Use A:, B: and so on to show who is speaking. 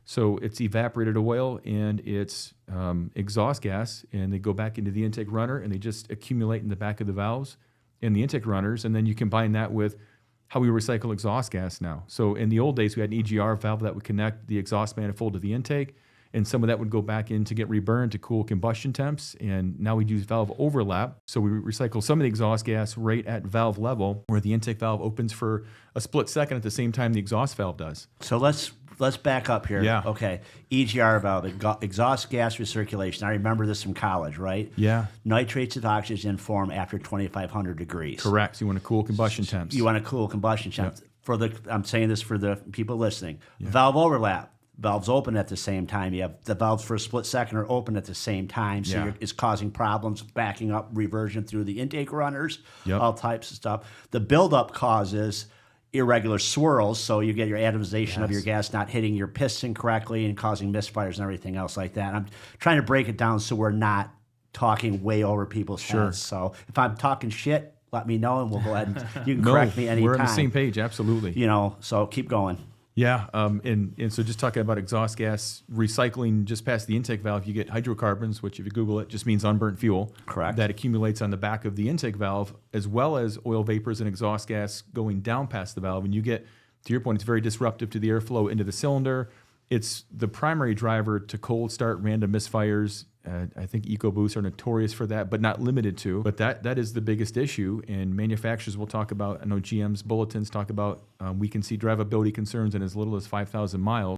A: So it's evaporated oil and it's exhaust gas, and they go back into the intake runner and they just accumulate in the back of the valves and the intake runners. And then you combine that with how we recycle exhaust gas now. So in the old days, we had an EGR valve that would connect the exhaust manifold to the intake, and some of that would go back in to get reburned to cool combustion temps. And now we use valve overlap. So we recycle some of the exhaust gas right at valve level, where the intake valve opens for a split second at the same time the exhaust valve does.
B: So let's back up here.
A: Yeah.
B: Okay. EGR valve, exhaust gas recirculation. I remember this from college, right?
A: Yeah.
B: Nitrates of oxygen form after 2,500 degrees.
A: Correct. So you want to cool combustion temps.
B: You want to cool combustion temps.
A: Yep.
B: I'm saying this for the people listening.
A: Yeah.
B: Valve overlap. Valves open at the same time. You have the valves for a split second are open at the same time, so it's causing problems, backing up reversion through the intake runners, all types of stuff. The buildup causes irregular swirls, so you get your atomization of your gas not hitting your piston correctly and causing misfires and everything else like that. I'm trying to break it down so we're not talking way over people's heads. So if I'm talking shit, let me know and we'll go ahead and you can correct me anytime.
A: We're on the same page, absolutely.
B: So keep going.
A: Yeah, and so just talking about exhaust gas recycling just past the intake valve, you get hydrocarbons, which if you Google it, just means unburnt fuel.
B: Correct.
A: That accumulates on the back of the intake valve, as well as oil vapors and exhaust gas going down past the valve. And you get, to your point, it's very disruptive to the airflow into the cylinder. It's the primary driver to cold start random misfires. I think EcoBoosts are notorious for that, but not limited to. But that is the biggest issue. And manufacturers will talk about, I know GM's bulletins talk about, we can see drivability concerns in as little as 5,000 miles.